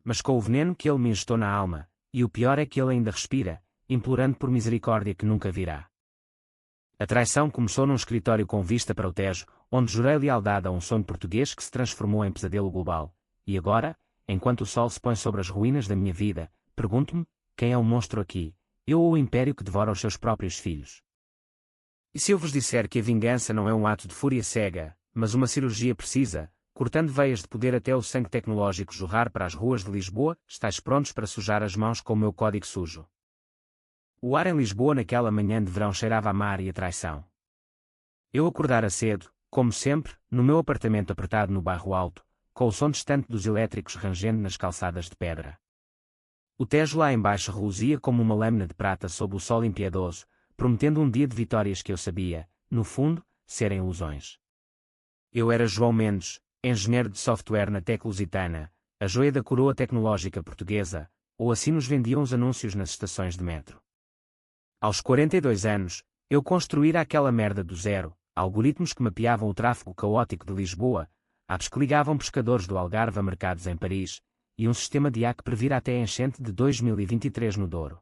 mas com o veneno que ele me injetou na alma, e o pior é que ele ainda respira, implorando por misericórdia que nunca virá. A traição começou num escritório com vista para o Tejo, onde jurei lealdade a um sonho português que se transformou em pesadelo global, e agora, enquanto o sol se põe sobre as ruínas da minha vida, pergunto-me, quem é o monstro aqui, eu ou o império que devora os seus próprios filhos? E se eu vos disser que a vingança não é um ato de fúria cega, mas uma cirurgia precisa, cortando veias de poder até o sangue tecnológico jorrar para as ruas de Lisboa, estáis prontos para sujar as mãos com o meu código sujo? O ar em Lisboa naquela manhã de verão cheirava a mar e a traição. Eu acordara cedo, como sempre, no meu apartamento apertado no bairro Alto, com o som distante dos elétricos rangendo nas calçadas de pedra. O Tejo lá embaixo reluzia como uma lâmina de prata sob o sol impiedoso, prometendo um dia de vitórias que eu sabia, no fundo, serem ilusões. Eu era João Mendes, engenheiro de software na Tec Lusitana, a joia da coroa tecnológica portuguesa, ou assim nos vendiam os anúncios nas estações de metro. Aos 42 anos, eu construíra aquela merda do zero, algoritmos que mapeavam o tráfego caótico de Lisboa, apps que ligavam pescadores do Algarve a mercados em Paris, e um sistema de IA que previra até a enchente de 2023 no Douro.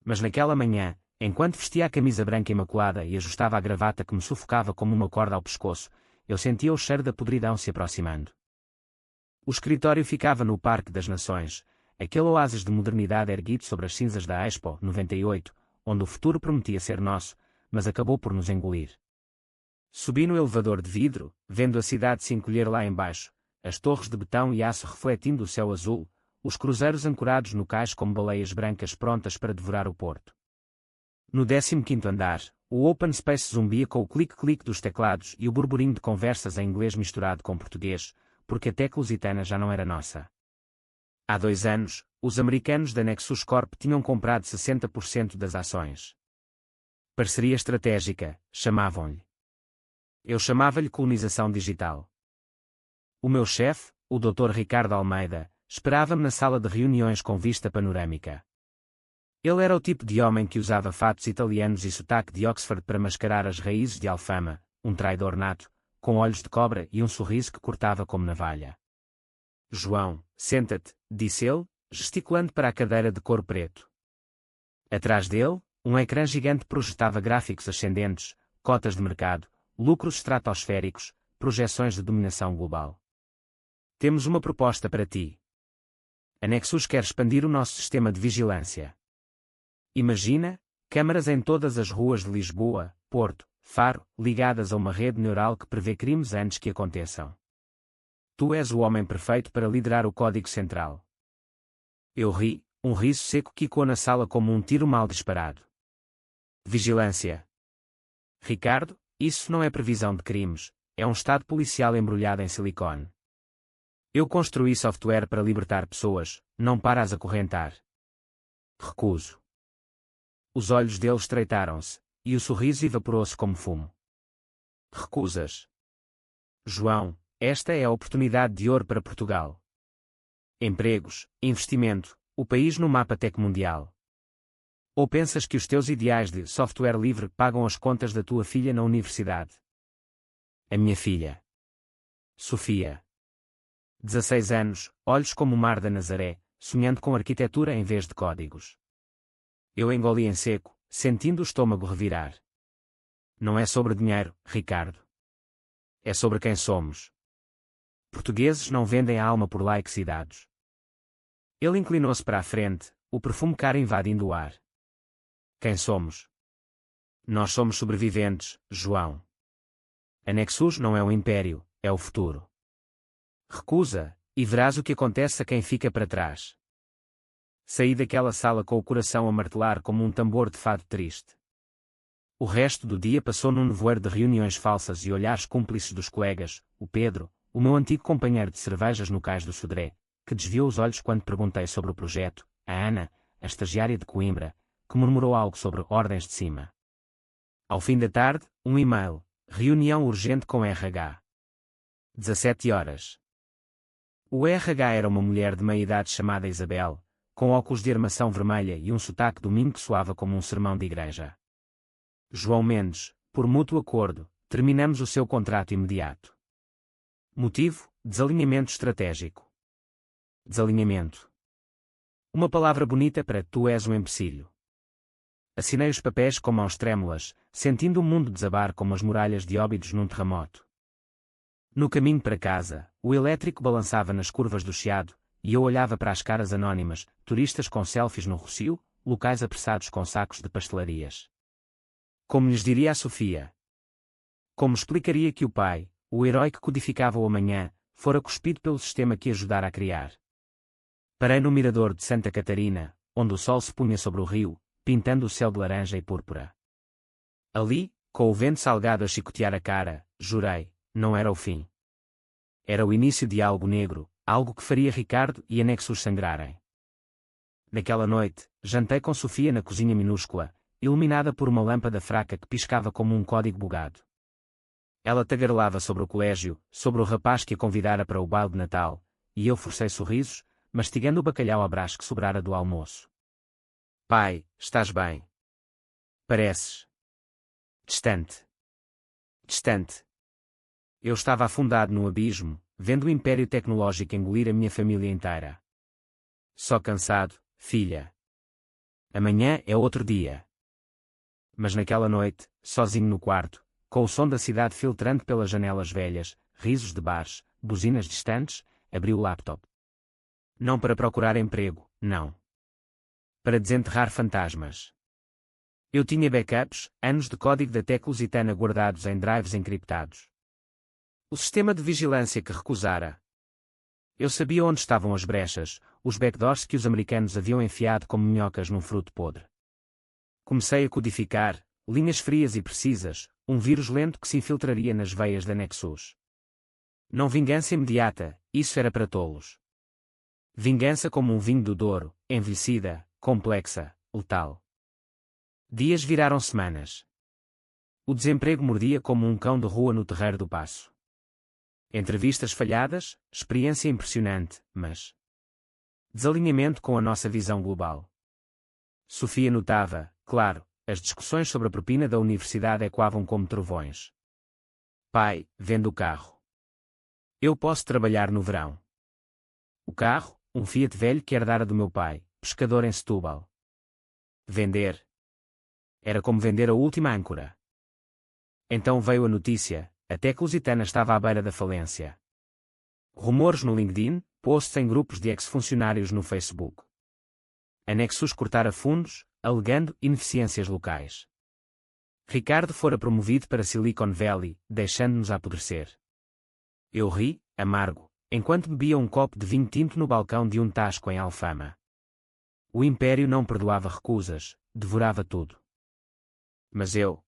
Mas naquela manhã, enquanto vestia a camisa branca imaculada e ajustava a gravata que me sufocava como uma corda ao pescoço, eu sentia o cheiro da podridão se aproximando. O escritório ficava no Parque das Nações, aquele oásis de modernidade erguido sobre as cinzas da Expo 98, onde o futuro prometia ser nosso, mas acabou por nos engolir. Subi no elevador de vidro, vendo a cidade se encolher lá embaixo, as torres de betão e aço refletindo o céu azul, os cruzeiros ancorados no cais como baleias brancas prontas para devorar o porto. No 15º andar, o open space zumbia com o clique-clique dos teclados e o burburinho de conversas em inglês misturado com português, porque a Tec Lusitana já não era nossa. Há 2 anos, os americanos da Nexus Corp tinham comprado 60% das ações. Parceria estratégica, chamavam-lhe. Eu chamava-lhe colonização digital. O meu chefe, o Dr. Ricardo Almeida, esperava-me na sala de reuniões com vista panorâmica. Ele era o tipo de homem que usava fatos italianos e sotaque de Oxford para mascarar as raízes de Alfama, um traidor nato, com olhos de cobra e um sorriso que cortava como navalha. João, senta-te, disse ele, gesticulando para a cadeira de couro preto. Atrás dele, um ecrã gigante projetava gráficos ascendentes, cotas de mercado, lucros estratosféricos, projeções de dominação global. Temos uma proposta para ti. A Nexus quer expandir o nosso sistema de vigilância. Imagina, câmaras em todas as ruas de Lisboa, Porto, Faro, ligadas a uma rede neural que prevê crimes antes que aconteçam. Tu és o homem perfeito para liderar o código central. Eu ri, um riso seco quicou na sala como um tiro mal disparado. Vigilância. Ricardo, isso não é previsão de crimes, é um estado policial embrulhado em silicone. Eu construí software para libertar pessoas, não para as acorrentar. Recuso. Os olhos dele estreitaram-se, e o sorriso evaporou-se como fumo. Recusas. João, esta é a oportunidade de ouro para Portugal. Empregos, investimento, o país no mapa tech mundial. Ou pensas que os teus ideais de software livre pagam as contas da tua filha na universidade? A minha filha. Sofia. 16 anos, olhos como o mar da Nazaré, sonhando com arquitetura em vez de códigos. Eu engoli em seco, sentindo o estômago revirar. Não é sobre dinheiro, Ricardo. É sobre quem somos. Portugueses não vendem a alma por laicidades. Ele inclinou-se para a frente, o perfume caro invadindo o ar. Quem somos? Nós somos sobreviventes, João. A Nexus não é um império, é o futuro. Recusa, e verás o que acontece a quem fica para trás. Saí daquela sala com o coração a martelar como um tambor de fado triste. O resto do dia passou num nevoeiro de reuniões falsas e olhares cúmplices dos colegas, o Pedro, o meu antigo companheiro de cervejas no Cais do Sodré, que desviou os olhos quando perguntei sobre o projeto, a Ana, a estagiária de Coimbra, que murmurou algo sobre ordens de cima. Ao fim da tarde, um e-mail, reunião urgente com RH. 17 horas. O RH era uma mulher de meia-idade chamada Isabel, com óculos de armação vermelha e um sotaque domingo que soava como um sermão de igreja. João Mendes, por mútuo acordo, terminamos o seu contrato imediato. Motivo, desalinhamento estratégico. Desalinhamento. Uma palavra bonita para tu és um empecilho. Assinei os papéis com mãos trêmulas, sentindo o mundo desabar como as muralhas de Óbidos num terremoto. No caminho para casa, o elétrico balançava nas curvas do Chiado, e eu olhava para as caras anónimas, turistas com selfies no Rossio, locais apressados com sacos de pastelarias. Como lhes diria a Sofia? Como explicaria que o pai, o herói que codificava o amanhã, fora cuspido pelo sistema que ajudara a criar? Parei no mirador de Santa Catarina, onde o sol se punha sobre o rio, pintando o céu de laranja e púrpura. Ali, com o vento salgado a chicotear a cara, jurei, não era o fim. Era o início de algo negro, algo que faria Ricardo e a Nexus sangrarem. Naquela noite, jantei com Sofia na cozinha minúscula, iluminada por uma lâmpada fraca que piscava como um código bugado. Ela tagarelava sobre o colégio, sobre o rapaz que a convidara para o baile de Natal, e eu forcei sorrisos, mastigando o bacalhau à brás que sobrara do almoço. Pai, estás bem? Pareces distante. Distante. Eu estava afundado no abismo, vendo o império tecnológico engolir a minha família inteira. Só cansado, filha. Amanhã é outro dia. Mas naquela noite, sozinho no quarto, com o som da cidade filtrando pelas janelas velhas, risos de bares, buzinas distantes, abri o laptop. Não para procurar emprego, não. Para desenterrar fantasmas. Eu tinha backups, anos de código da Teclusitana guardados em drives encriptados. O sistema de vigilância que recusara. Eu sabia onde estavam as brechas, os backdoors que os americanos haviam enfiado como minhocas num fruto podre. Comecei a codificar, linhas frias e precisas, um vírus lento que se infiltraria nas veias da Nexus. Não vingança imediata, isso era para tolos. Vingança como um vinho do Douro, envelhecida, complexa, letal. Dias viraram semanas. O desemprego mordia como um cão de rua no terreiro do Paço. Entrevistas falhadas, experiência impressionante, mas desalinhamento com a nossa visão global. Sofia notava, claro, as discussões sobre a propina da universidade ecoavam como trovões. Pai, vende o carro. Eu posso trabalhar no verão. O carro, um Fiat velho que herdara do meu pai, pescador em Setúbal. Vender. Era como vender a última âncora. Então veio a notícia, a Teclusitana estava à beira da falência. Rumores no LinkedIn, posts em grupos de ex-funcionários no Facebook. A Nexus cortara fundos, alegando ineficiências locais. Ricardo fora promovido para Silicon Valley, deixando-nos a apodrecer. Eu ri, amargo, enquanto bebia um copo de vinho tinto no balcão de um tasco em Alfama. O império não perdoava recusas, devorava tudo. Mas eu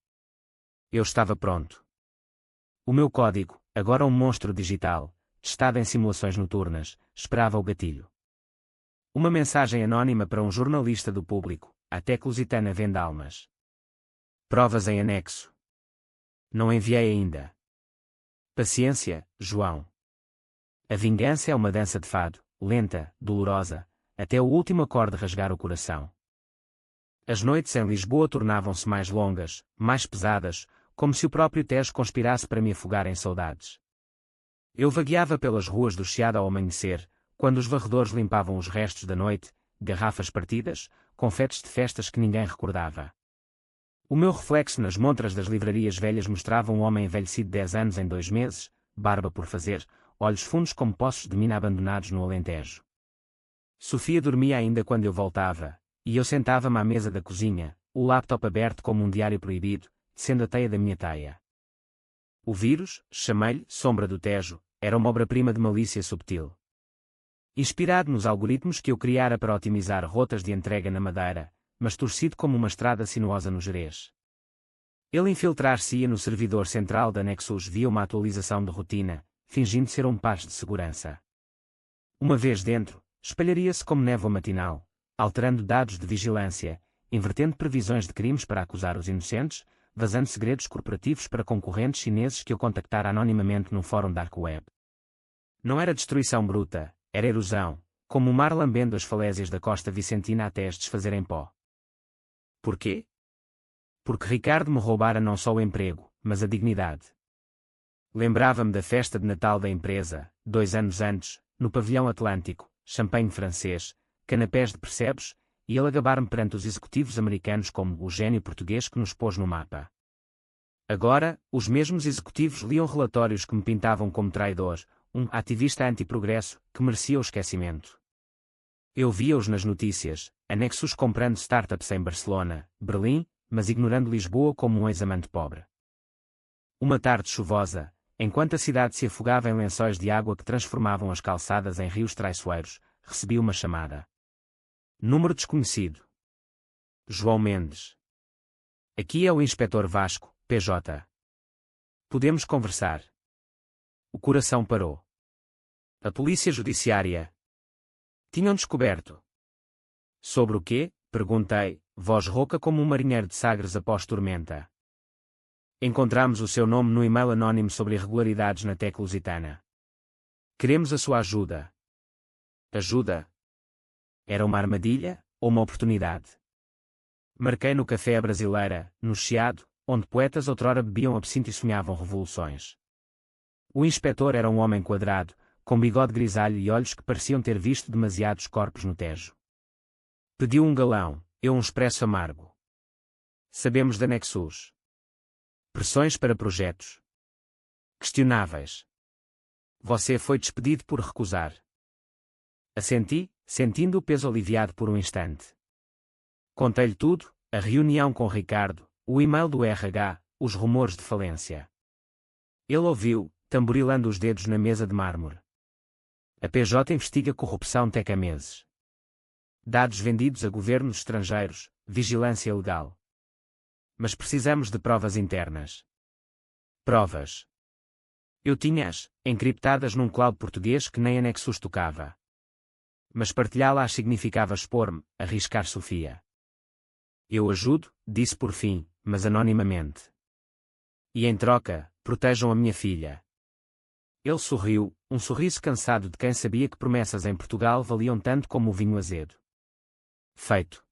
estava pronto. O meu código, agora um monstro digital, testado em simulações noturnas, esperava o gatilho. Uma mensagem anónima para um jornalista do Público, a Teclusitana vende almas. Provas em anexo. Não enviei ainda. Paciência, João. A vingança é uma dança de fado, lenta, dolorosa, até o último acorde rasgar o coração. As noites em Lisboa tornavam-se mais longas, mais pesadas, como se o próprio Tejo conspirasse para me afogar em saudades. Eu vagueava pelas ruas do Chiado ao amanhecer, quando os varredores limpavam os restos da noite, garrafas partidas, confetes de festas que ninguém recordava. O meu reflexo nas montras das livrarias velhas mostrava um homem envelhecido 10 anos em 2 meses, barba por fazer, olhos fundos como poços de mina abandonados no Alentejo. Sofia dormia ainda quando eu voltava, e eu sentava-me à mesa da cozinha, o laptop aberto como um diário proibido, sendo a teia da minha taia. O vírus, chamei-lhe Sombra do Tejo, era uma obra-prima de malícia subtil. Inspirado nos algoritmos que eu criara para otimizar rotas de entrega na Madeira, mas torcido como uma estrada sinuosa no Gerês. Ele infiltrar-se-ia no servidor central da Nexus via uma atualização de rotina, fingindo ser um passe de segurança. Uma vez dentro, espalharia-se como névoa matinal, alterando dados de vigilância, invertendo previsões de crimes para acusar os inocentes, vazando segredos corporativos para concorrentes chineses que eu contactara anonimamente num fórum dark web. Não era destruição bruta, era erosão, como o mar lambendo as falésias da costa vicentina até as desfazer em pó. Porquê? Porque Ricardo me roubara não só o emprego, mas a dignidade. Lembrava-me da festa de Natal da empresa, 2 anos antes, no pavilhão Atlântico, champanhe francês, canapés de percebes, e ele a gabar-me perante os executivos americanos como o gênio português que nos pôs no mapa. Agora, os mesmos executivos liam relatórios que me pintavam como traidor, um ativista anti-progresso, que merecia o esquecimento. Eu via-os nas notícias, a Nexus comprando startups em Barcelona, Berlim, mas ignorando Lisboa como um ex-amante pobre. Uma tarde chuvosa, enquanto a cidade se afogava em lençóis de água que transformavam as calçadas em rios traiçoeiros, recebi uma chamada. Número desconhecido. João Mendes. Aqui é o Inspetor Vasco, PJ. Podemos conversar. O coração parou. A polícia judiciária. Tinham descoberto. Sobre o quê? Perguntei, voz rouca como um marinheiro de Sagres após tormenta. Encontramos o seu nome no e-mail anónimo sobre irregularidades na Tec Lusitana. Queremos a sua ajuda. Ajuda? Era uma armadilha, ou uma oportunidade? Marquei no Café à Brasileira, no Chiado, onde poetas outrora bebiam absinto e sonhavam revoluções. O inspetor era um homem quadrado, com bigode grisalho e olhos que pareciam ter visto demasiados corpos no Tejo. Pediu um galão, eu um expresso amargo. Sabemos da Nexus. Pressões para projetos questionáveis. Você foi despedido por recusar. Assenti, sentindo o peso aliviado por um instante. Contei-lhe tudo, a reunião com Ricardo, o e-mail do RH, os rumores de falência. Ele ouviu, tamborilando os dedos na mesa de mármore. A PJ investiga corrupção Tec há meses. Dados vendidos a governos estrangeiros, vigilância legal. Mas precisamos de provas internas. Provas. Eu tinha-as, encriptadas num cloud português que nem a Nexus tocava. Mas partilhá-las significava expor-me, arriscar Sofia. Eu ajudo, disse por fim, mas anonimamente. E em troca, protejam a minha filha. Ele sorriu, um sorriso cansado de quem sabia que promessas em Portugal valiam tanto como o vinho azedo. Feito.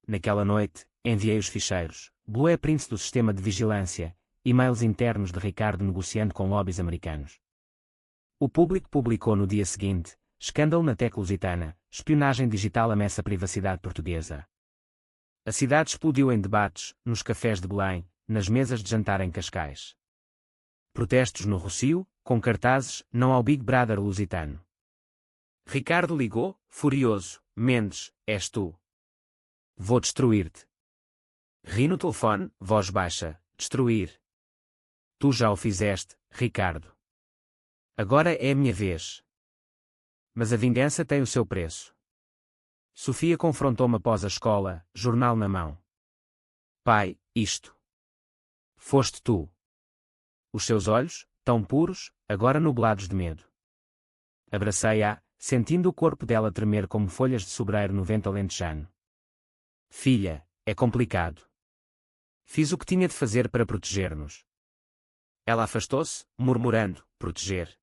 Naquela noite, enviei os ficheiros, blueprints do sistema de vigilância, e-mails internos de Ricardo negociando com lobbies americanos. O Público publicou no dia seguinte, escândalo na Tec Lusitana, espionagem digital ameaça a privacidade portuguesa. A cidade explodiu em debates, nos cafés de Belém, nas mesas de jantar em Cascais. Protestos no Rossio, com cartazes, não ao Big Brother lusitano. Ricardo ligou, furioso, Mendes, és tu. Vou destruir-te. Ri no telefone, voz baixa, destruir. Tu já o fizeste, Ricardo. Agora é a minha vez. Mas a vingança tem o seu preço. Sofia confrontou-me após a escola, jornal na mão. Pai, isto. Foste tu. Os seus olhos, tão puros, agora nublados de medo. Abracei-a, sentindo o corpo dela tremer como folhas de sobreiro no vento alentejano. Filha, é complicado. Fiz o que tinha de fazer para proteger-nos. Ela afastou-se, murmurando, proteger.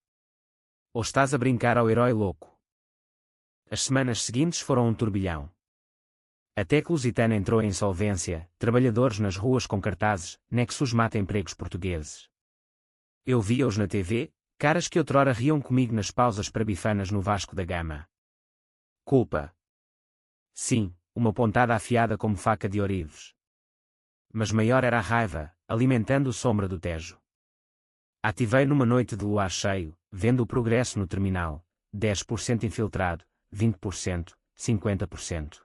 Ou estás a brincar ao herói louco? As semanas seguintes foram um turbilhão. A Tec Lusitana entrou em insolvência, trabalhadores nas ruas com cartazes, Nexus mata empregos portugueses. Eu via-os na TV, caras que outrora riam comigo nas pausas para bifanas no Vasco da Gama. Culpa. Sim, uma pontada afiada como faca de ourives. Mas maior era a raiva, alimentando o sombra do Tejo. Ativei numa noite de luar cheio, vendo o progresso no terminal, 10% infiltrado, 20%, 50%.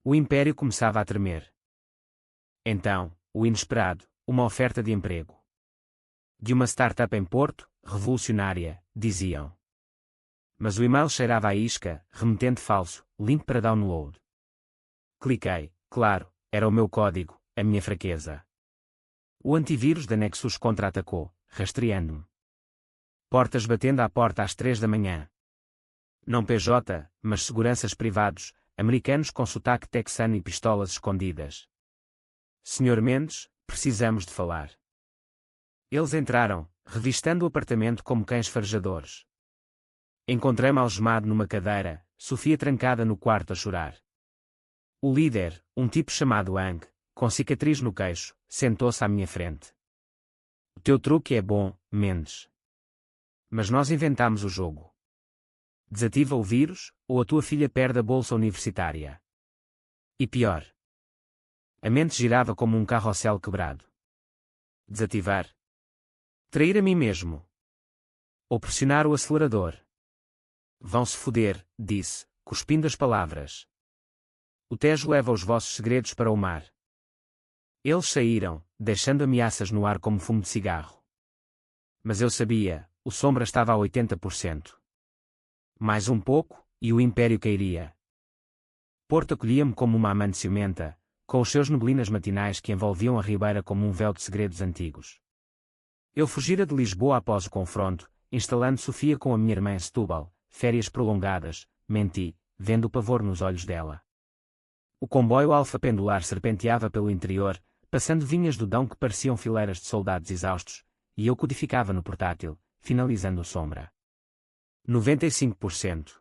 O império começava a tremer. Então, o inesperado, uma oferta de emprego. De uma startup em Porto, revolucionária, diziam. Mas o e-mail cheirava a isca, remetente falso, link para download. Cliquei, claro, era o meu código, a minha fraqueza. O antivírus da Nexus contra-atacou, rastreando-me. Portas batendo à porta às 3 da manhã. Não PJ, mas seguranças privados, americanos com sotaque texano e pistolas escondidas. Senhor Mendes, precisamos de falar. Eles entraram, revistando o apartamento como cães farejadores. Encontrei-me algemado numa cadeira, Sofia trancada no quarto a chorar. O líder, um tipo chamado Ang, com cicatriz no queixo, sentou-se à minha frente. O teu truque é bom, Mendes. Mas nós inventámos o jogo. Desativa o vírus, ou a tua filha perde a bolsa universitária. E pior. A mente girava como um carrossel quebrado. Desativar. Trair a mim mesmo. Ou pressionar o acelerador. Vão-se foder, disse, cuspindo as palavras. O Tejo leva os vossos segredos para o mar. Eles saíram, deixando ameaças no ar como fumo de cigarro. Mas eu sabia, o Sombra estava a 80%. Mais um pouco, e o Império cairia. Porto acolhia-me como uma amante ciumenta, com os seus neblinas matinais que envolviam a ribeira como um véu de segredos antigos. Eu fugira de Lisboa após o confronto, instalando Sofia com a minha irmã em Setúbal, férias prolongadas, menti, vendo o pavor nos olhos dela. O comboio alfa pendular serpenteava pelo interior, passando vinhas do Dão que pareciam fileiras de soldados exaustos, e eu codificava no portátil, finalizando o Sombra. 95%.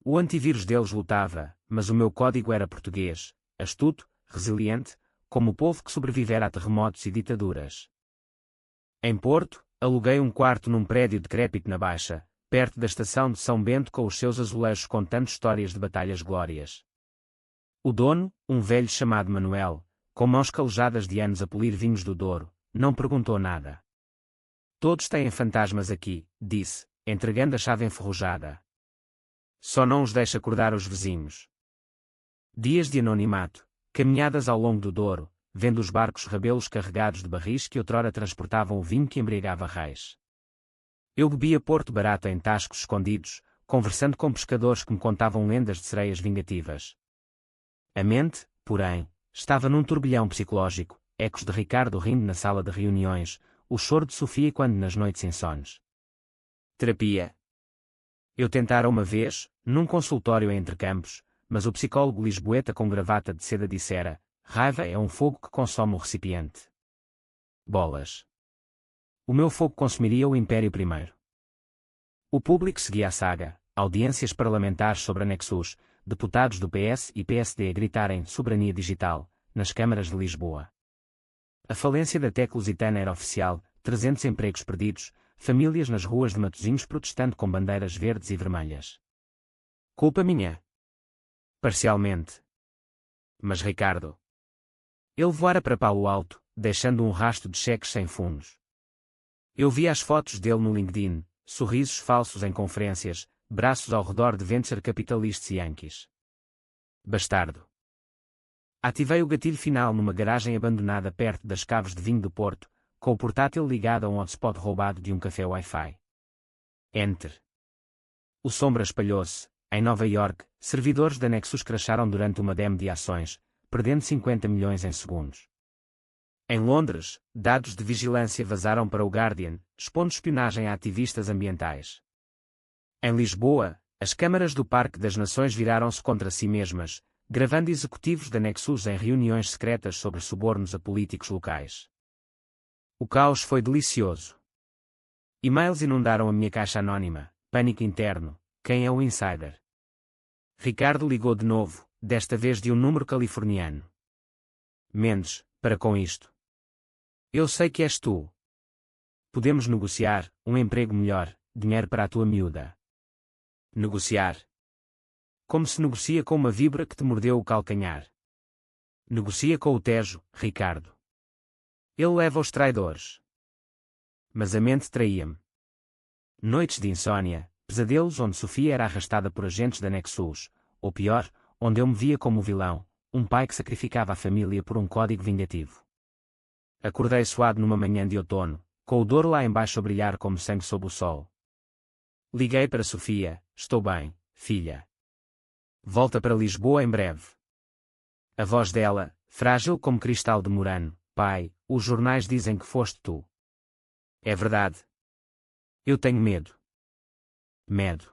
O antivírus deles lutava, mas o meu código era português, astuto, resiliente, como o povo que sobrevivera a terremotos e ditaduras. Em Porto, aluguei um quarto num prédio decrépito na Baixa, perto da estação de São Bento com os seus azulejos contando histórias de batalhas glórias. O dono, um velho chamado Manuel, com mãos calejadas de anos a polir vinhos do Douro, não perguntou nada. Todos têm fantasmas aqui, disse, entregando a chave enferrujada. Só não os deixa acordar os vizinhos. Dias de anonimato, caminhadas ao longo do Douro, vendo os barcos rabelos carregados de barris que outrora transportavam o vinho que embriagava reis. Eu bebia Porto barato em tascos escondidos, conversando com pescadores que me contavam lendas de sereias vingativas. A mente, porém, estava num turbilhão psicológico, ecos de Ricardo rindo na sala de reuniões, o choro de Sofia quando nas noites insones. Terapia. Eu tentara uma vez, num consultório em Entrecampos, mas o psicólogo lisboeta com gravata de seda dissera: raiva é um fogo que consome o recipiente. Bolas. O meu fogo consumiria o Império primeiro. O público seguia a saga, audiências parlamentares sobre a Nexus, deputados do PS e PSD a gritarem soberania digital, nas câmaras de Lisboa. A falência da Tec Lusitana era oficial, 300 empregos perdidos, famílias nas ruas de Matosinhos protestando com bandeiras verdes e vermelhas. Culpa minha. Parcialmente. Mas Ricardo. Ele voara para Palo Alto, deixando um rastro de cheques sem fundos. Eu via as fotos dele no LinkedIn, sorrisos falsos em conferências, braços ao redor de venture capitalistas e yankees. Bastardo. Ativei o gatilho final numa garagem abandonada perto das caves de vinho do Porto, com o portátil ligado a um hotspot roubado de um café Wi-Fi. Enter. O Sombra espalhou-se. Em Nova York, servidores da Nexus crasharam durante uma demo de ações, perdendo 50 milhões em segundos. Em Londres, dados de vigilância vazaram para o Guardian, expondo espionagem a ativistas ambientais. Em Lisboa, as câmaras do Parque das Nações viraram-se contra si mesmas, gravando executivos da Nexus em reuniões secretas sobre subornos a políticos locais. O caos foi delicioso. E-mails inundaram a minha caixa anónima, pânico interno, quem é o insider? Ricardo ligou de novo, desta vez de um número californiano. Mendes, para com isto. Eu sei que és tu. Podemos negociar, um emprego melhor, dinheiro para a tua miúda. Negociar. Como se negocia com uma víbora que te mordeu o calcanhar. Negocia com o Tejo, Ricardo. Ele leva os traidores. Mas a mente traía-me. Noites de insônia, pesadelos onde Sofia era arrastada por agentes da Nexus, ou pior, onde eu me via como vilão, um pai que sacrificava a família por um código vingativo. Acordei suado numa manhã de outono, com o Douro lá embaixo a brilhar como sangue sob o sol. Liguei para Sofia: estou bem, filha. Volta para Lisboa em breve. A voz dela, frágil como cristal de Murano: pai, os jornais dizem que foste tu. É verdade. Eu tenho medo. Medo.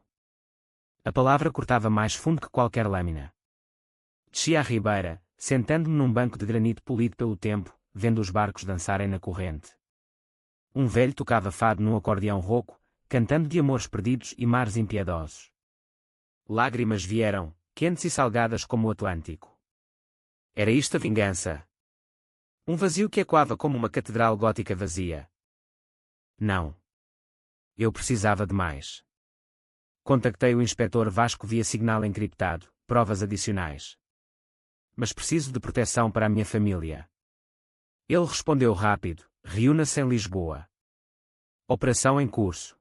A palavra cortava mais fundo que qualquer lâmina. Desci à ribeira, sentando-me num banco de granito polido pelo tempo, vendo os barcos dançarem na corrente. Um velho tocava fado num acordeão rouco, cantando de amores perdidos e mares impiedosos. Lágrimas vieram, quentes e salgadas como o Atlântico. Era isto a vingança? Um vazio que ecoava como uma catedral gótica vazia. Não. Eu precisava de mais. Contactei o inspetor Vasco via signal encriptado, provas adicionais. Mas preciso de proteção para a minha família. Ele respondeu rápido, reúna-se em Lisboa. Operação em curso.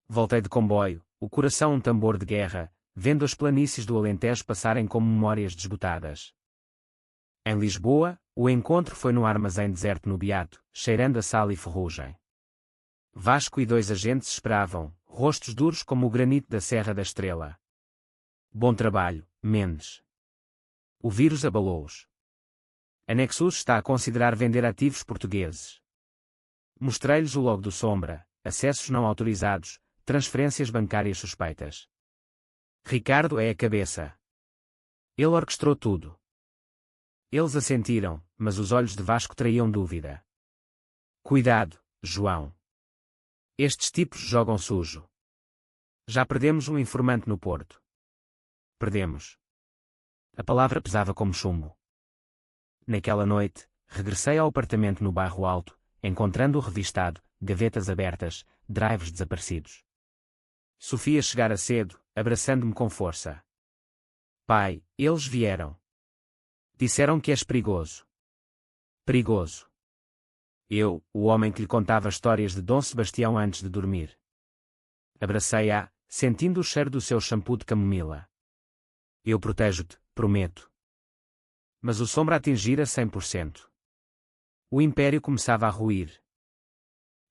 Voltei de comboio, o coração um tambor de guerra, vendo as planícies do Alentejo passarem como memórias desbotadas. Em Lisboa, o encontro foi no armazém deserto no Beato, cheirando a sal e ferrugem. Vasco e 2 agentes esperavam, rostos duros como o granito da Serra da Estrela. Bom trabalho, Mendes. O vírus abalou-os. A Nexus está a considerar vender ativos portugueses. Mostrei-lhes o logo do Sombra, acessos não autorizados, transferências bancárias suspeitas. Ricardo é a cabeça. Ele orquestrou tudo. Eles assentiram, mas os olhos de Vasco traíam dúvida. Cuidado, João. Estes tipos jogam sujo. Já perdemos um informante no Porto. Perdemos. A palavra pesava como chumbo. Naquela noite, regressei ao apartamento no Bairro Alto, encontrando-o revistado, gavetas abertas, drives desaparecidos. Sofia chegara cedo, abraçando-me com força. Pai, eles vieram. Disseram que és perigoso. Perigoso. Eu, o homem que lhe contava histórias de Dom Sebastião antes de dormir. Abracei-a, sentindo o cheiro do seu shampoo de camomila. Eu protejo-te, prometo. Mas o Sombra atingira 100%. O império começava a ruir.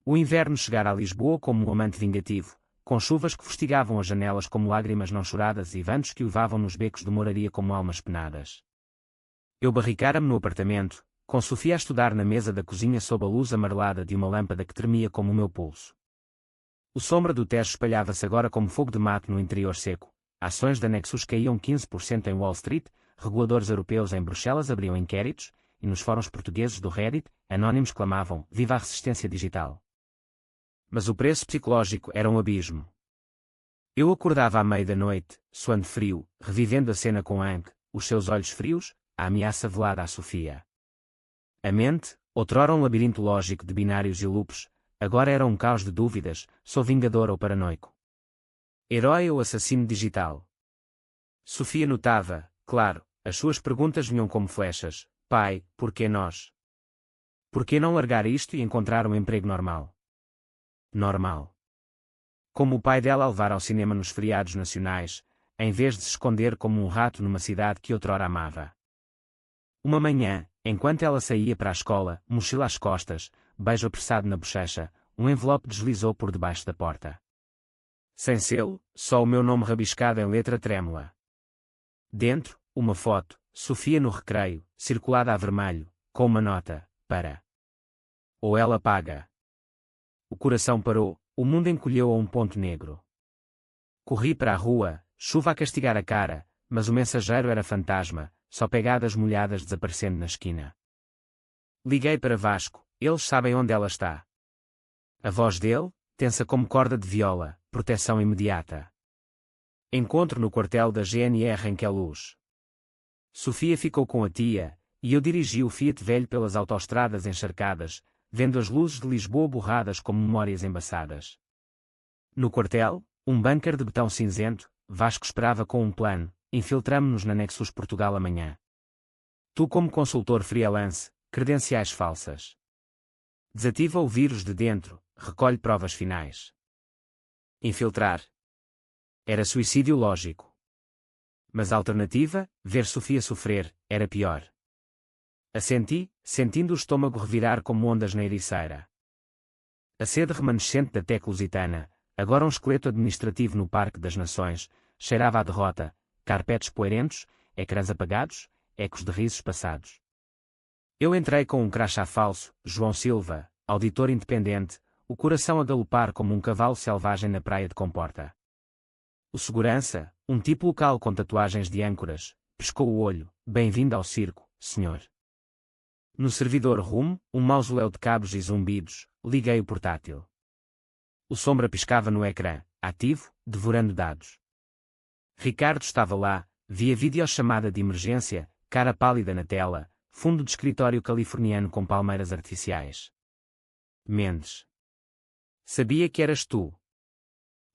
O inverno chegara a Lisboa como um amante vingativo, com chuvas que fustigavam as janelas como lágrimas não choradas e ventos que uivavam nos becos de moraria como almas penadas. Eu barricara-me no apartamento, com Sofia a estudar na mesa da cozinha sob a luz amarelada de uma lâmpada que tremia como o meu pulso. O Sombra do Tejo espalhava-se agora como fogo de mato no interior seco, ações da Nexus caíam 15% em Wall Street, reguladores europeus em Bruxelas abriam inquéritos, e nos fóruns portugueses do Reddit, anónimos clamavam, viva a resistência digital. Mas o preço psicológico era um abismo. Eu acordava à meia da noite, suando frio, revivendo a cena com Hank, os seus olhos frios, a ameaça velada à Sofia. A mente, outrora um labirinto lógico de binários e loops, agora era um caos de dúvidas, sou vingador ou paranoico. Herói ou assassino digital? Sofia notava, claro, as suas perguntas vinham como flechas. Pai, por que nós? Por que não largar isto e encontrar um emprego normal? Normal. Como o pai dela a levar ao cinema nos feriados nacionais, em vez de se esconder como um rato numa cidade que outrora amava. Uma manhã, enquanto ela saía para a escola, mochila às costas, beijo apressado na bochecha, um envelope deslizou por debaixo da porta. Sem selo, só o meu nome rabiscado em letra trêmula. Dentro, uma foto, Sofia no recreio, circulada a vermelho, com uma nota, para. Ou ela paga. O coração parou, o mundo encolheu a um ponto negro. Corri para a rua, chuva a castigar a cara, mas o mensageiro era fantasma, só pegadas molhadas desaparecendo na esquina. Liguei para Vasco, eles sabem onde ela está. A voz dele, tensa como corda de viola, proteção imediata. Encontro no quartel da GNR em Queluz. Sofia ficou com a tia, e eu dirigi o Fiat velho pelas autoestradas encharcadas, vendo as luzes de Lisboa borradas como memórias embaçadas. No quartel, um bunker de betão cinzento, Vasco esperava com um plano, infiltramo-nos na Nexus Portugal amanhã. Tu como consultor freelance, credenciais falsas. Desativa o vírus de dentro, recolhe provas finais. Infiltrar. Era suicídio lógico. Mas a alternativa, ver Sofia sofrer, era pior. Assenti, sentindo o estômago revirar como ondas na ericeira. A sede remanescente da Tec Lusitana, agora um esqueleto administrativo no Parque das Nações, cheirava a derrota, carpetes poeirentos, ecrãs apagados, ecos de risos passados. Eu entrei com um crachá falso, João Silva, auditor independente, o coração a galopar como um cavalo selvagem na praia de Comporta. O segurança, um tipo local com tatuagens de âncoras, pescou o olho, bem-vindo ao circo, senhor. No servidor rumo, um mausoléu de cabos e zumbidos, liguei o portátil. O Sombra piscava no ecrã, ativo, devorando dados. Ricardo estava lá, via videochamada de emergência, cara pálida na tela, fundo de escritório californiano com palmeiras artificiais. Mendes. Sabia que eras tu.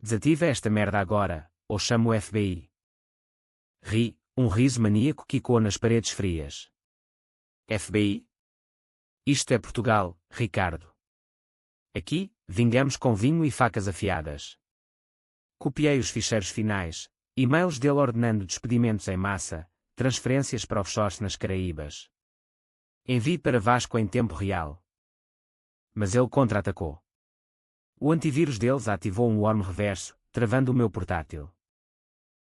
Desativa esta merda agora, ou chamo o FBI. Ri, um riso maníaco quicou nas paredes frias. FBI? Isto é Portugal, Ricardo. Aqui, vingamos com vinho e facas afiadas. Copiei os ficheiros finais, e-mails dele ordenando despedimentos em massa, transferências para offshores nas Caraíbas. Envie para Vasco em tempo real. Mas ele contra-atacou. O antivírus deles ativou um worm reverso, travando o meu portátil.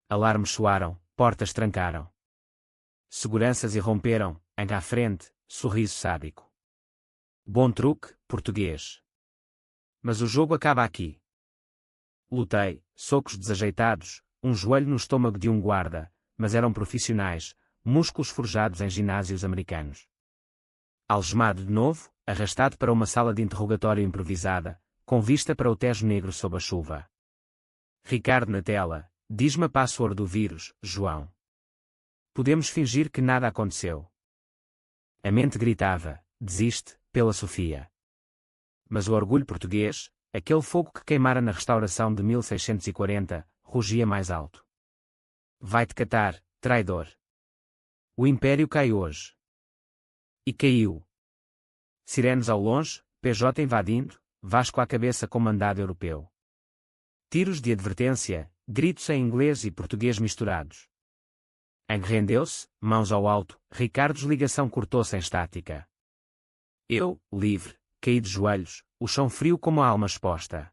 Alarmes soaram, portas trancaram. Seguranças irromperam, anga à frente, sorriso sádico. Bom truque, português. Mas o jogo acaba aqui. Lutei, socos desajeitados, um joelho no estômago de um guarda, mas eram profissionais, músculos forjados em ginásios americanos. Algemado de novo, arrastado para uma sala de interrogatório improvisada, com vista para o Tejo Negro sob a chuva. Ricardo na tela, diz-me a password do vírus, João. Podemos fingir que nada aconteceu. A mente gritava, desiste, pela Sofia. Mas o orgulho português, aquele fogo que queimara na restauração de 1640, rugia mais alto. Vai-te catar, traidor. O império cai hoje. E caiu. Sirenes ao longe, PJ invadindo, Vasco à cabeça com mandado europeu. Tiros de advertência, gritos em inglês e português misturados. Ang rendeu-se, mãos ao alto, Ricardo's ligação cortou-se em estática. Eu, livre, caí de joelhos, o chão frio como a alma exposta.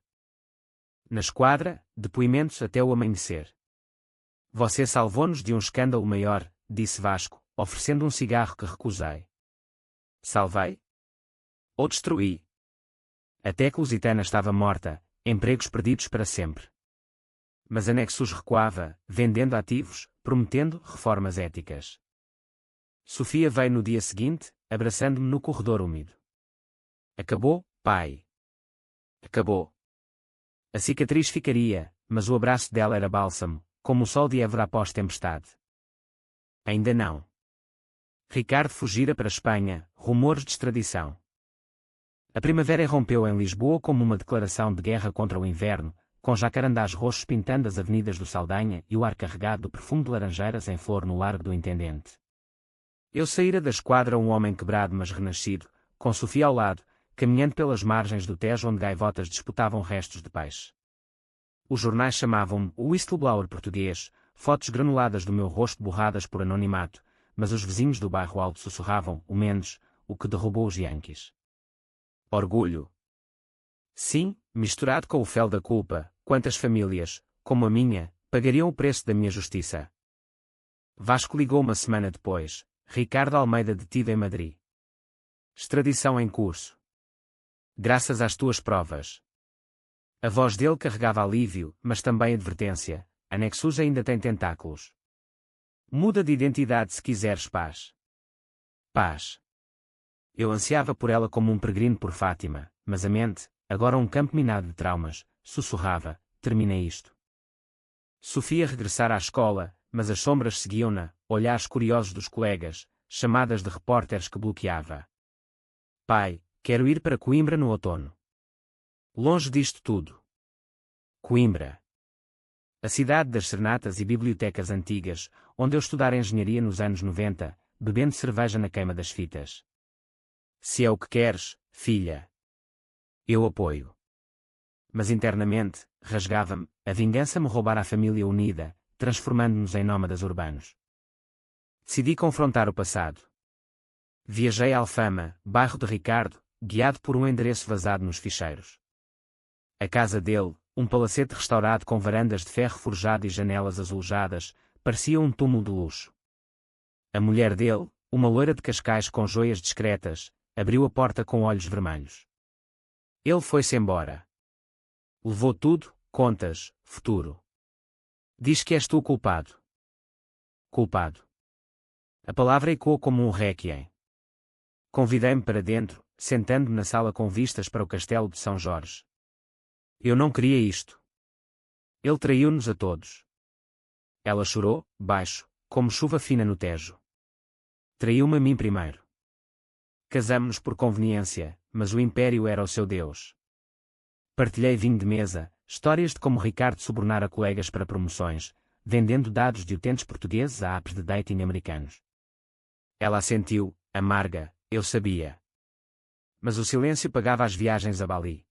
Na esquadra, depoimentos até o amanhecer. Você salvou-nos de um escândalo maior, disse Vasco, oferecendo um cigarro que recusei. Salvei? Ou destruí? A Tec Lusitana estava morta, empregos perdidos para sempre. Mas a Nexus recuava, vendendo ativos, prometendo reformas éticas. Sofia veio no dia seguinte, abraçando-me no corredor úmido. Acabou, pai. Acabou. A cicatriz ficaria, mas o abraço dela era bálsamo, como o sol de Évora após tempestade. Ainda não. Ricardo fugira para a Espanha, rumores de extradição. A primavera irrompeu em Lisboa como uma declaração de guerra contra o inverno, com jacarandás roxos pintando as avenidas do Saldanha e o ar carregado do perfume de laranjeiras em flor no Largo do Intendente. Eu saíra da esquadra um homem quebrado mas renascido, com Sofia ao lado, caminhando pelas margens do Tejo onde gaivotas disputavam restos de peixe. Os jornais chamavam-me o whistleblower português, fotos granuladas do meu rosto borradas por anonimato, mas os vizinhos do bairro alto sussurravam, o Mendes, o que derrubou os Yankees. Orgulho. Sim, misturado com o fel da culpa, quantas famílias, como a minha, pagariam o preço da minha justiça. Vasco ligou uma semana depois, Ricardo Almeida detido em Madrid. Extradição em curso. Graças às tuas provas. A voz dele carregava alívio, mas também advertência, a Nexus ainda tem tentáculos. Muda de identidade se quiseres paz. Paz. Eu ansiava por ela como um peregrino por Fátima, mas a mente, agora um campo minado de traumas, sussurrava, termina isto. Sofia regressara à escola, mas as sombras seguiam-na, olhares curiosos dos colegas, chamadas de repórteres que bloqueava. Pai, quero ir para Coimbra no outono. Longe disto tudo. Coimbra. A cidade das serenatas e bibliotecas antigas, onde eu estudara engenharia nos anos 90, bebendo cerveja na queima das fitas. Se é o que queres, filha. Eu apoio. Mas internamente, rasgava-me, a vingança me roubara a família unida, transformando-nos em nómadas urbanos. Decidi confrontar o passado. Viajei a Alfama, bairro de Ricardo, guiado por um endereço vazado nos ficheiros. A casa dele, um palacete restaurado com varandas de ferro forjado e janelas azulejadas, parecia um túmulo de luxo. A mulher dele, uma loira de Cascais com joias discretas, abriu a porta com olhos vermelhos. Ele foi-se embora. Levou tudo, contas, futuro. Diz que és tu o culpado. Culpado. A palavra ecoou como um réquiem. Convidei-me para dentro, sentando-me na sala com vistas para o castelo de São Jorge. Eu não queria isto. Ele traiu-nos a todos. Ela chorou, baixo, como chuva fina no Tejo. Traiu-me a mim primeiro. Casamo-nos por conveniência, mas o império era o seu Deus. Partilhei vinho de mesa, histórias de como Ricardo subornara colegas para promoções, vendendo dados de utentes portugueses a apps de dating americanos. Ela assentiu, amarga, eu sabia. Mas o silêncio pagava as viagens a Bali.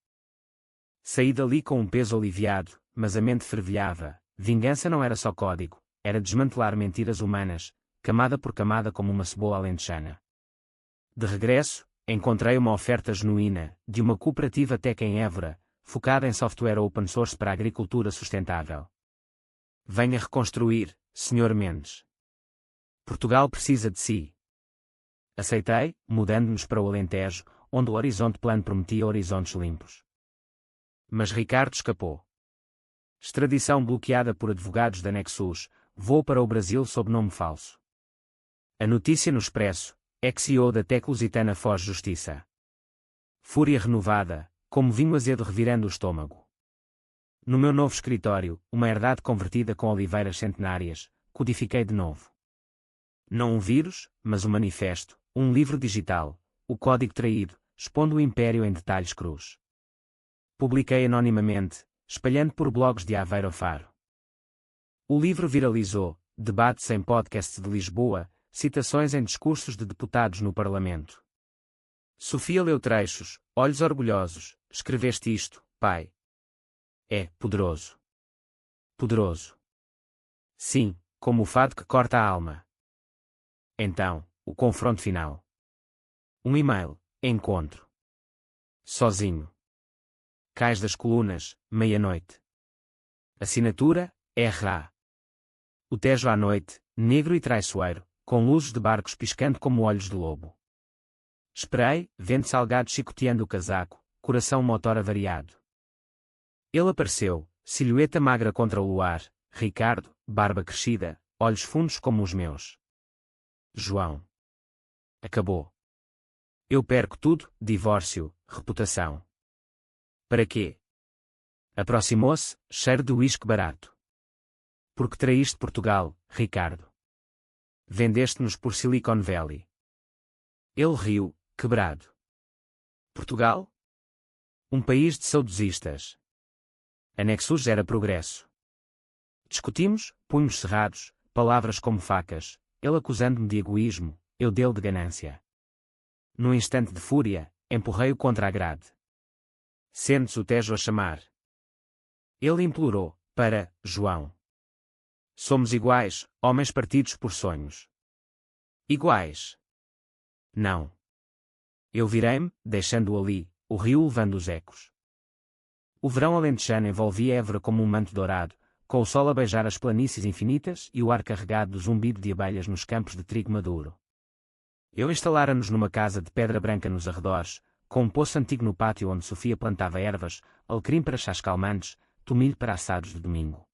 Saí dali com um peso aliviado, mas a mente fervilhava. Vingança não era só código, era desmantelar mentiras humanas, camada por camada como uma cebola alentejana. De regresso, encontrei uma oferta genuína, de uma cooperativa tech em Évora, focada em software open source para a agricultura sustentável. Venha reconstruir, Sr. Mendes. Portugal precisa de si. Aceitei, mudando-nos para o Alentejo, onde o Horizonte Plano prometia horizontes limpos. Mas Ricardo escapou. Extradição bloqueada por advogados da Nexus, voo para o Brasil sob nome falso. A notícia no Expresso, ex-CEO da Tec Lusitana foge justiça. Fúria renovada, como vinho azedo revirando o estômago. No meu novo escritório, uma herdade convertida com oliveiras centenárias, codifiquei de novo. Não um vírus, mas um manifesto, um livro digital, o código traído, expondo o império em detalhes crus. Publiquei anonimamente, espalhando por blogs de Aveiro a Faro. O livro viralizou, debates em podcasts de Lisboa, citações em discursos de deputados no Parlamento. Sofia leu trechos, olhos orgulhosos, escreveste isto, pai. É poderoso. Poderoso. Sim, como o fado que corta a alma. Então, o confronto final. Um e-mail, encontro. Sozinho. Cais das colunas, meia-noite. Assinatura, R.A. O Tejo à noite, negro e traiçoeiro, com luzes de barcos piscando como olhos de lobo. Esperei, vento salgado chicoteando o casaco, coração motor avariado. Ele apareceu, silhueta magra contra o luar, Ricardo, barba crescida, olhos fundos como os meus. João. Acabou. Eu perco tudo, divórcio, reputação. Para quê? Aproximou-se, cheiro de uísque barato. Porque traíste Portugal, Ricardo. Vendeste-nos por Silicon Valley. Ele riu, quebrado. Portugal? Um país de saudosistas. A Nexus era progresso. Discutimos, punhos cerrados, palavras como facas, ele acusando-me de egoísmo, eu dele de ganância. Num instante de fúria, empurrei-o contra a grade. Sente-se o Tejo a chamar. Ele implorou, para, João. Somos iguais, homens partidos por sonhos. Iguais. Não. Eu virei-me, deixando-o ali, o rio levando os ecos. O verão alentejano envolvia Évora como um manto dourado, com o sol a beijar as planícies infinitas e o ar carregado do zumbido de abelhas nos campos de trigo maduro. Eu instalara-nos numa casa de pedra branca nos arredores, com um poço antigo no pátio onde Sofia plantava ervas, alecrim para chás calmantes, tomilho para assados de domingo.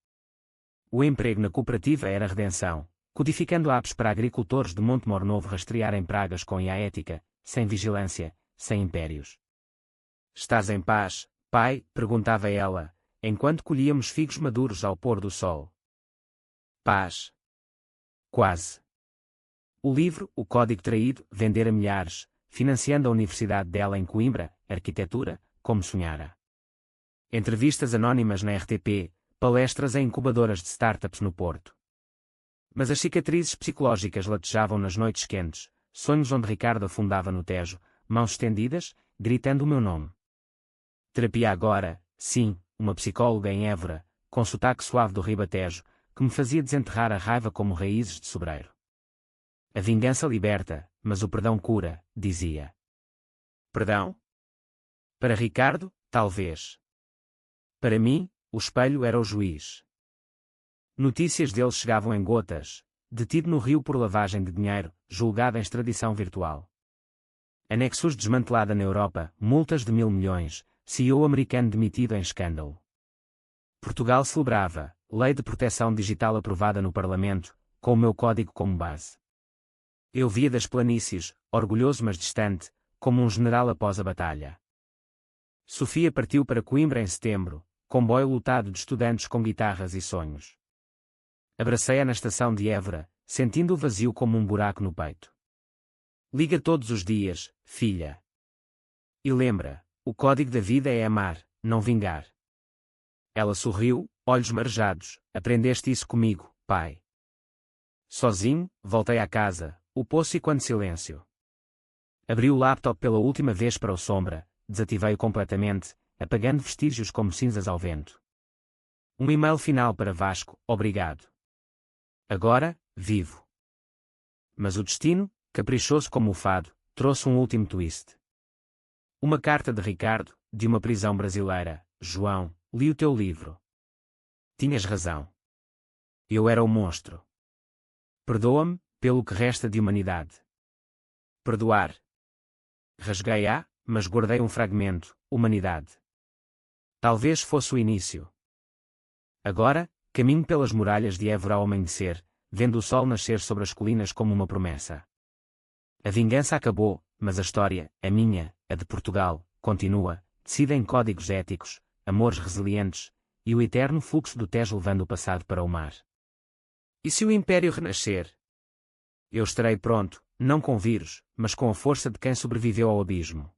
O emprego na cooperativa era redenção, codificando apps para agricultores de Montemor Novo rastrearem pragas com IA ética, sem vigilância, sem impérios. Estás em paz, pai? Perguntava ela, enquanto colhíamos figos maduros ao pôr do sol. Paz. Quase. O livro, o código traído, vender a milhares, financiando a universidade dela em Coimbra, arquitetura, como sonhara. Entrevistas anónimas na RTP, palestras em incubadoras de startups no Porto. Mas as cicatrizes psicológicas latejavam nas noites quentes, sonhos onde Ricardo afundava no Tejo, mãos estendidas, gritando o meu nome. Terapia agora, sim, uma psicóloga em Évora, com sotaque suave do Ribatejo, que me fazia desenterrar a raiva como raízes de sobreiro. A vingança liberta, mas o perdão cura, dizia. Perdão? Para Ricardo, talvez. Para mim, o espelho era o juiz. Notícias dele chegavam em gotas, detido no Rio por lavagem de dinheiro, julgado em extradição virtual. A Nexus desmantelada na Europa, multas de 1.000 milhões, CEO americano demitido em escândalo. Portugal celebrava, lei de proteção digital aprovada no Parlamento, com o meu código como base. Eu via das planícies, orgulhoso mas distante, como um general após a batalha. Sofia partiu para Coimbra em setembro, comboio lotado de estudantes com guitarras e sonhos. Abracei-a na estação de Évora, sentindo o vazio como um buraco no peito. Liga todos os dias, filha. E lembra, o código da vida é amar, não vingar. Ela sorriu, olhos marejados. Aprendeste isso comigo, pai. Sozinho, voltei à casa, o poço e quando silêncio. Abri o laptop pela última vez para o sombra, desativei-o completamente, apagando vestígios como cinzas ao vento. Um e-mail final para Vasco, obrigado. Agora, vivo. Mas o destino, caprichoso como o fado, trouxe um último twist. Uma carta de Ricardo, de uma prisão brasileira. João, li o teu livro. Tinhas razão. Eu era o monstro. Perdoa-me, pelo que resta de humanidade. Perdoar. Rasguei-a, mas guardei um fragmento, humanidade. Talvez fosse o início. Agora, caminho pelas muralhas de Évora ao amanhecer, vendo o sol nascer sobre as colinas como uma promessa. A vingança acabou, mas a história, a minha, a de Portugal, continua, tecida em códigos éticos, amores resilientes, e o eterno fluxo do Tejo levando o passado para o mar. E se o Império renascer? Eu estarei pronto, não com vírus, mas com a força de quem sobreviveu ao abismo.